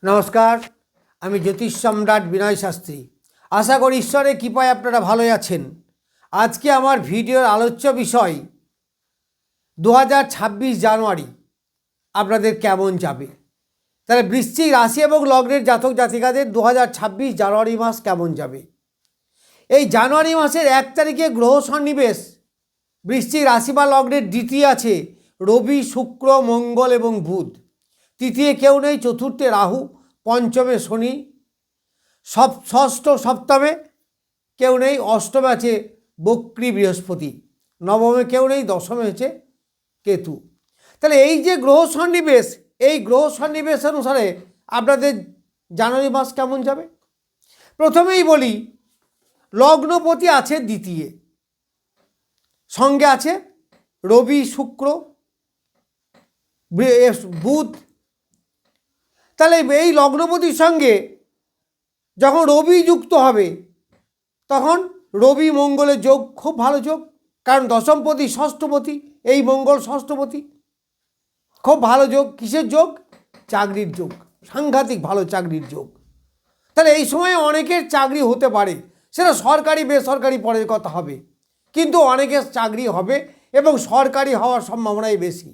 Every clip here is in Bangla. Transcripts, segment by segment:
নমস্কার, আমি জ্যোতিষ সম্রাট বিনয় শাস্ত্রী। আশা করি ঈশ্বরের কৃপায় আপনারা ভালোই আছেন। আজকে আমার ভিডিওর আলোচ্য বিষয় 2026 জানুয়ারি আপনাদের কেমন যাবে। তাহলে বৃশ্চিক রাশি এবং লগ্নের জাতক জাতিকাদের 2026 জানুয়ারি মাস কেমন যাবে। এই জানুয়ারি মাসের 1 তারিখে গ্রহ সন্নিবেশ বৃশ্চিক রাশি বা লগ্নের দ্বিতীয় আছে রবি, শুক্র, মঙ্গল এবং বুধ। তৃতীয় কেউ নেই, চতুর্থে রাহু, পঞ্চমে শনি, ষষ্ঠ সপ্তমে কেউ নেই, অষ্টমে আছে বক্রী বৃহস্পতি, নবমে কেউ নেই, দশমে হচ্ছে কেতু। তাহলে এই যে গ্রহ সন্নিবেশ, এই গ্রহ সন্নিবেশ অনুসারে আপনাদের জানুয়ারি মাস কেমন যাবে। প্রথমেই বলি, লগ্নপতি আছে দ্বিতীয়, সঙ্গে আছে রবি, শুক্র, বুধ। তাহলে এই লগ্নপতির সঙ্গে যখন রবি যুক্ত হবে তখন রবি মঙ্গলের যোগ খুব ভালো যোগ, কারণ দশমপতি ষষ্ঠপতি, এই মঙ্গল ষষ্ঠপতি, খুব ভালো যোগ। কিসের যোগ? চাকরির যোগ, সাংঘাতিক ভালো চাকরির যোগ। তাহলে এই সময়ে অনেকের চাকরি হতে পারে, সেটা সরকারি বেসরকারি পরের কথা হবে, কিন্তু অনেকের চাকরি হবে এবং সরকারি হওয়ার সম্ভাবনাই বেশি।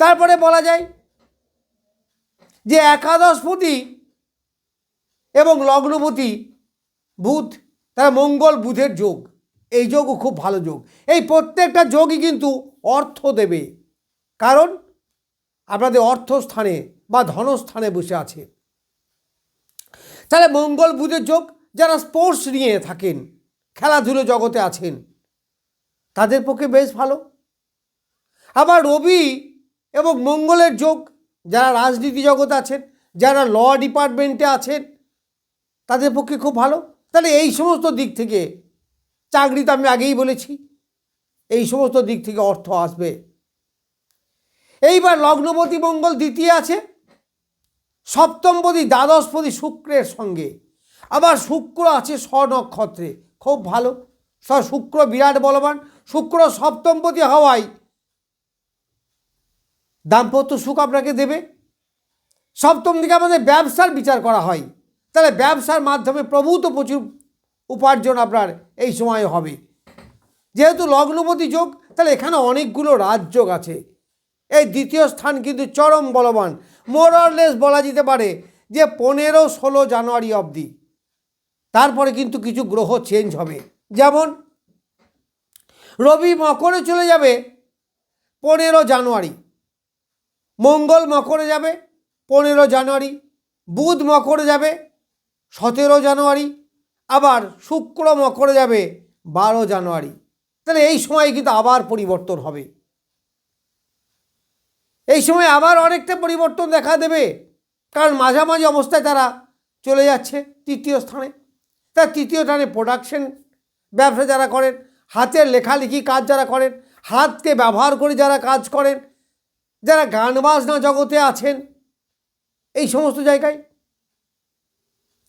তারপরে বলা যায় যে একাদশপতি এবং লগ্নপতি বুধ, তারা মঙ্গল বুধের যোগ, এই যোগও খুব ভালো যোগ। এই প্রত্যেকটা যোগই কিন্তু অর্থ দেবে, কারণ আপনাদের অর্থস্থানে বা ধনস্থানে বসে আছে। তাহলে মঙ্গল বুধের যোগ, যারা স্পোর্টস নিয়ে থাকেন, খেলাধুলো জগতে আছেন, তাদের পক্ষে বেশ ভালো। আবার রবি এবং মঙ্গলের যোগ, যারা রাজনীতি জগতে আছেন, যারা ল ডিপার্টমেন্টে আছেন, তাদের পক্ষে খুব ভালো। তাহলে এই সমস্ত দিক থেকে, চাকরি তো আমি আগেই বলেছি, এই সমস্ত দিক থেকে অর্থ আসবে। এইবার লগ্নপতি মঙ্গল দ্বিতীয় আছে, সপ্তমপতি দ্বাদশপতি শুক্রের সঙ্গে, আবার শুক্র আছে স্বনক্ষত্রে, খুব ভালো। শুক্র বিরাট বলবান, শুক্র সপ্তমপতি হওয়ায় দাম্পত্য সুখ আপনাকে দেবে। সপ্তম দিকে আমাদের ব্যবসার বিচার করা হয়, তাহলে ব্যবসার মাধ্যমে প্রভূত প্রচুর উপার্জন আপনার এই সময়ে হবে। যেহেতু লগ্নপতি যোগ, তাহলে এখানে অনেকগুলো রাজযোগ আছে। এই দ্বিতীয় স্থান কিন্তু চরম বলবান, মোর অর লেস বলা যেতে পারে যে 15-16 জানুয়ারি অবধি। তারপরে কিন্তু কিছু গ্রহ চেঞ্জ হবে, যেমন রবি মকরে চলে যাবে 15 জানুয়ারি, মঙ্গল মকরে যাবে 15 জানুয়ারি, বুধ মকরে যাবে 17 জানুয়ারি, আবার শুক্র মকরে যাবে 12 জানুয়ারি। তাহলে এই সময় কিন্তু আবার পরিবর্তন হবে, এই সময় আবার অনেকটা পরিবর্তন দেখা দেবে, কারণ মাঝামাঝি অবস্থায় তারা চলে যাচ্ছে তৃতীয় স্থানে। তার তৃতীয় স্থানে প্রোডাকশন ব্যবসা যারা করেন, হাতের লেখালেখি কাজ যারা করেন, হাতকে ব্যবহার করে যারা কাজ করেন, যারা গান বাজনা জগতে আছেন, এই সমস্ত জায়গায়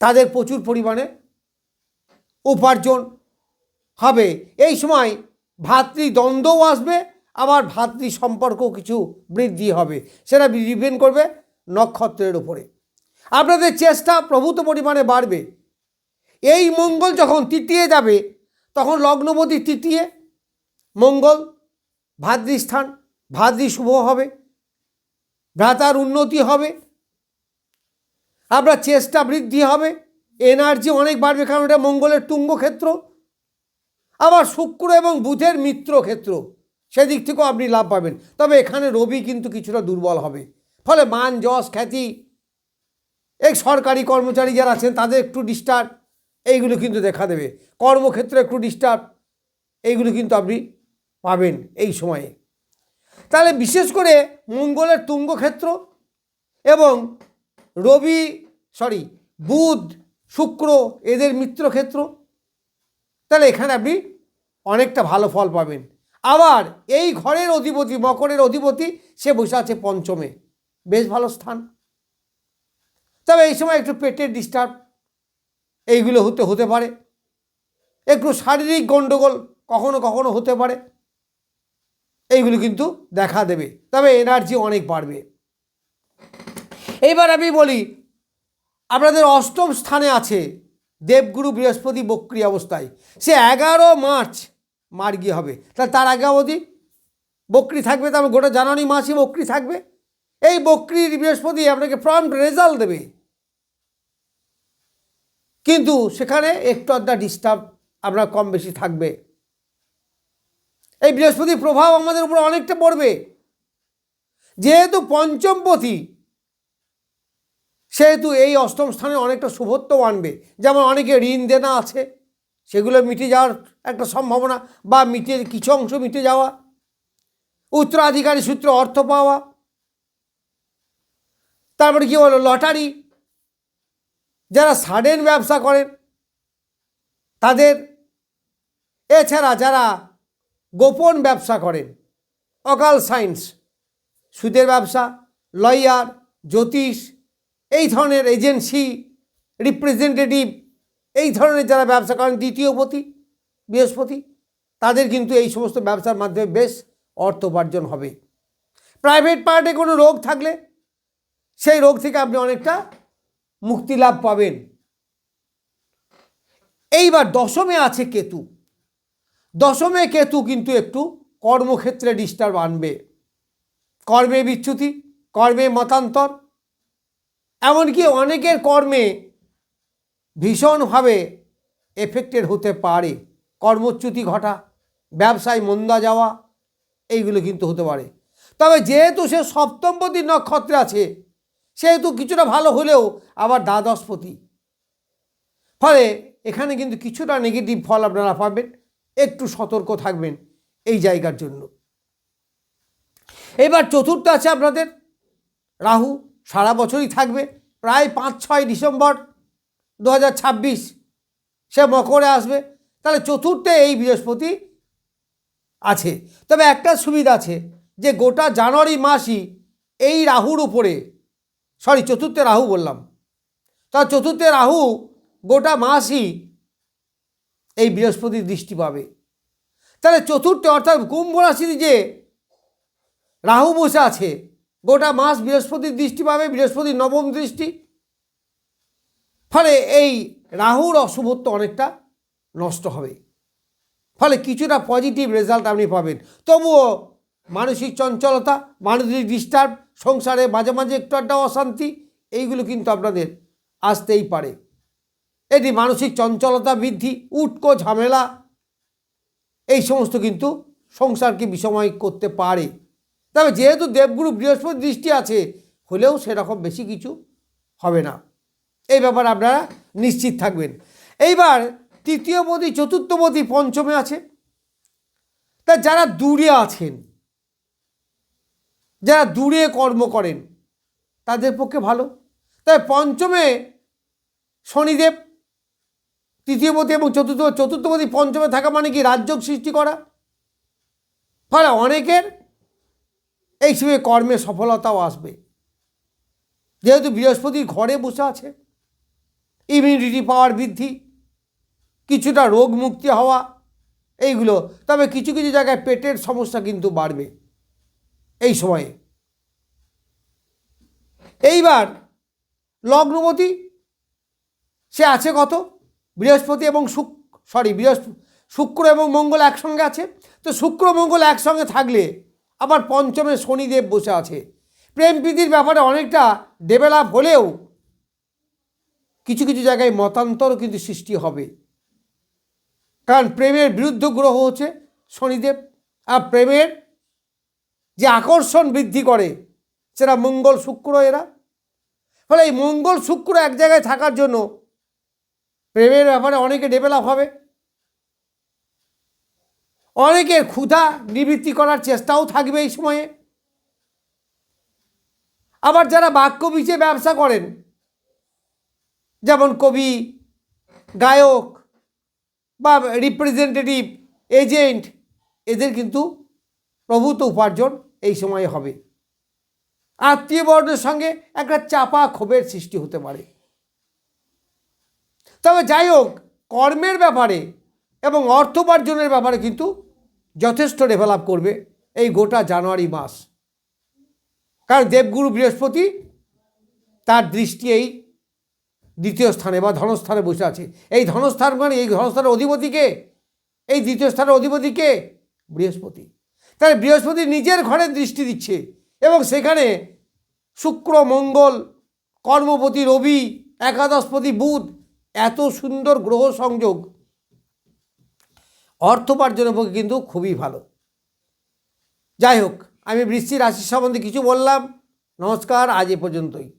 তাদের প্রচুর পরিমাণে উপার্জন হবে। এই সময় ভাতৃদ্বন্দ্বও আসবে, আবার ভাতৃ সম্পর্কও কিছু বৃদ্ধি হবে, সেটা ডিপেন্ড করবে নক্ষত্রের উপরে। আপনাদের চেষ্টা প্রভূত পরিমাণে বাড়বে। এই মঙ্গল যখন তৃতীয় যাবে, তখন লগ্নপতি তৃতীয় মঙ্গল ভাতৃস্থান, ভাতৃ শুভ হবে, ভ্রাতার উন্নতি হবে, আপনার চেষ্টা বৃদ্ধি হবে, এনার্জি অনেক বাড়বে, কারণ এটা মঙ্গলের তুঙ্গ ক্ষেত্র। আবার শুক্র এবং বুধের মিত্র ক্ষেত্র, সেদিক থেকেও আপনি লাভ পাবেন। তবে এখানে রবি কিন্তু কিছুটা দুর্বল হবে, ফলে মান যশ খ্যাতি, এই সরকারি কর্মচারী যারা আছেন তাদের একটু ডিস্টার্ব, এইগুলো কিন্তু দেখা দেবে। কর্মক্ষেত্রে একটু ডিস্টার্ব, এইগুলো কিন্তু আপনি পাবেন এই সময়ে। তাহলে বিশেষ করে মঙ্গলের তুঙ্গক্ষেত্র এবং বুধ শুক্র এদের মিত্রক্ষেত্র, তাহলে এখানে আপনি অনেকটা ভালো ফল পাবেন। আবার এই ঘরের অধিপতি, মকরের অধিপতি, সে বসে আছে পঞ্চমে, বেশ ভালো স্থান। তবে এই সময় একটু পেটের ডিস্টার্ব এইগুলো হতে পারে, একটু শারীরিক গণ্ডগোল কখনো কখনো হতে পারে, এইগুলো কিন্তু দেখা দেবে। তবে এনার্জি অনেক বাড়বে। এইবার আমি বলি, আপনাদের অষ্টম স্থানে আছে দেবগুরু বৃহস্পতি বক্রী অবস্থায়, সে 11 মার্চ মার্গী হবে। তাহলে তার আগে অবধি বক্রী থাকবে, তারপর গোটা জানুয়ারি মাসই বক্রী থাকবে। এই বক্রীর বৃহস্পতি আপনাকে প্রম্পট রেজাল্ট দেবে, কিন্তু সেখানে একটু আধটা ডিস্টার্ব আপনার কম বেশি থাকবে। এই বৃহস্পতির প্রভাব আমাদের উপর অনেকটা পড়বে, যেহেতু পঞ্চমপতি, সেহেতু এই অষ্টম স্থানে অনেকটা শুভত্ব আনবে। যেমন অনেকে ঋণ দেনা আছে, সেগুলো মিটে যাওয়ার একটা সম্ভাবনা, বা কিছু অংশ মিটে যাওয়া, উত্তরাধিকারী সূত্রে অর্থ পাওয়া, তারপরে কি বলো লটারি, যারা সাডেন ব্যবসা করেন তাদের, এছাড়া যারা গোপন ব্যবসা করেন, অকাল সায়েন্স, সুদের ব্যবসা, লয়ার, জ্যোতিষ, এই ধরনের এজেন্সি, রিপ্রেজেন্টেটিভ, এই ধরনের যারা ব্যবসা করেন, দ্বিতীয়পতি বৃহস্পতি, তাদের কিন্তু এই সমস্ত ব্যবসার মাধ্যমে বেশ অর্থ উপার্জন হবে। প্রাইভেট পার্টে কোনো রোগ থাকলে সেই রোগ থেকে আপনি অনেকটা মুক্তি লাভ পাবেন। এইবার দশমে আছে কেতু। দশমে কেতু কিন্তু একটু কর্মক্ষেত্রে ডিস্টার্ব আনবে, কর্মে বিচ্যুতি, কর্মে মতান্তর, এমনকি অনেকের কর্মে ভীষণভাবে এফেক্টেড হতে পারে, কর্মচ্যুতি ঘটা, ব্যবসায় মন্দা যাওয়া, এইগুলো কিন্তু হতে পারে। তবে যেহেতু সে সপ্তমপতি নক্ষত্রে আছে, সেহেতু কিছুটা ভালো হলেও আবার দ্বাদশপতি, ফলে এখানে কিন্তু কিছুটা নেগেটিভ ফল আপনারা পাবেন। একটু সতর্ক থাকবেন এই জায়গার জন্য। এবার চতুর্থ আছে আপনাদের রাহু, সারা বছরই থাকবে, প্রায় 5-6 ডিসেম্বর 2026 সে মকরে আসবে। তাহলে চতুর্থে এই বৃহস্পতি আছে। তবে একটা সুবিধা আছে, যে গোটা জানুয়ারি মাসই এই রাহুর উপরে, চতুর্থে রাহু বললাম, তা চতুর্থে রাহু গোটা মাসই এই বৃহস্পতির দৃষ্টি পাবে। তাহলে চতুর্থে অর্থাৎ কুম্ভ রাশির যে রাহু বসে আছে, গোটা মাস বৃহস্পতির দৃষ্টি পাবে, বৃহস্পতির নবম দৃষ্টি, ফলে এই রাহুর অশুভত্ব অনেকটা নষ্ট হবে, ফলে কিছুটা পজিটিভ রেজাল্ট আপনি পাবেন। তবুও মানসিক চঞ্চলতা, মানসিক ডিস্টার্ব, সংসারে মাঝে মাঝে একটু একটা অশান্তি, এইগুলো কিন্তু আপনাদের আসতেই পারে। এটি মানসিক চঞ্চলতা বৃদ্ধি, উটকো ঝামেলা, এই সমস্ত কিন্তু সংসারকে বিষময় করতে পারে। তবে যেহেতু দেবগুরু বৃহস্পতি দৃষ্টি আছে, হলেও সেরকম বেশি কিছু হবে না, এই ব্যাপারে আপনারা নিশ্চিত থাকবেন। এইবার তৃতীয়পতি, চতুর্থপতি পঞ্চমে আছে। তা যারা দূরে আছেন, যারা দূরে কর্ম করেন, তাদের পক্ষে ভালো। তাই পঞ্চমে শনিদেব, তৃতীয়পতি এবং চতুর্থপতি পঞ্চমে থাকা মানে কি রাজযোগ সৃষ্টি করা, ফলে অনেকের এই সময় কর্মে সফলতাও আসবে। যেহেতু বৃহস্পতি ঘরে বসে আছে, ইমিউনিটি পাওয়ার বৃদ্ধি, কিছুটা রোগ মুক্তি হওয়া, এইগুলো। তবে কিছু কিছু জায়গায় পেটের সমস্যা কিন্তু বাড়বে এই সময়ে। এইবার লগ্নপতি, সে আছে কত, বৃহস্পতি এবং শুক্র এবং মঙ্গল একসঙ্গে আছে। তো শুক্র মঙ্গল একসঙ্গে থাকলে আবার পঞ্চমে শনিদেব বসে আছে। প্রেম প্রীতির ব্যাপারে অনেকটা ডেভেলপ হলেও কিছু কিছু জায়গায় মতান্তরও কিন্তু সৃষ্টি হবে, কারণ প্রেমের বিরুদ্ধ গ্রহ হচ্ছে শনিদেব, আর প্রেমের যে আকর্ষণ বৃদ্ধি করে সেটা মঙ্গল শুক্র এরা। ফলে এই মঙ্গল শুক্র এক জায়গায় থাকার জন্য প্রেমের ব্যাপারে অনেকে ডেভেলপ হবে, অনেকের ক্ষুধা নিবৃত্তি করার চেষ্টাও থাকবে এই সময়ে। আবার যারা বাক্য বীজে ব্যবসা করেন, যেমন কবি, গায়ক বা রিপ্রেজেন্টেটিভ, এজেন্ট, এদের কিন্তু প্রভূত উপার্জন এই সময়ে হবে। আত্মীয় বর্ণের সঙ্গে একটা চাপা ক্ষোভের সৃষ্টি হতে পারে। তবে যাই হোক, কর্মের ব্যাপারে এবং অর্থ উপার্জনের ব্যাপারে কিন্তু যথেষ্ট ডেভেলপ করবে এই গোটা জানুয়ারি মাস, কারণ দেবগুরু বৃহস্পতি তার দৃষ্টি এই দ্বিতীয় স্থানে বা ধনস্থানে বসে আছে। এই ধনস্থান মানে এই ধনস্থানের অধিপতিকে, এই দ্বিতীয় স্থানের অধিপতিকে বৃহস্পতি। তাই বৃহস্পতি নিজের ঘরে দৃষ্টি দিচ্ছে এবং সেখানে শুক্র, মঙ্গল, কর্মপতি রবি, একাদশপতি বুধ, এত সুন্দর গ্রহ সংযোগ অর্থোপার্জনের পক্ষে কিন্তু খুবই ভালো। যাই হোক, আমি বৃশ্চিক রাশি সম্বন্ধে কিছু বললাম। নমস্কার, আজ এ পর্যন্তই।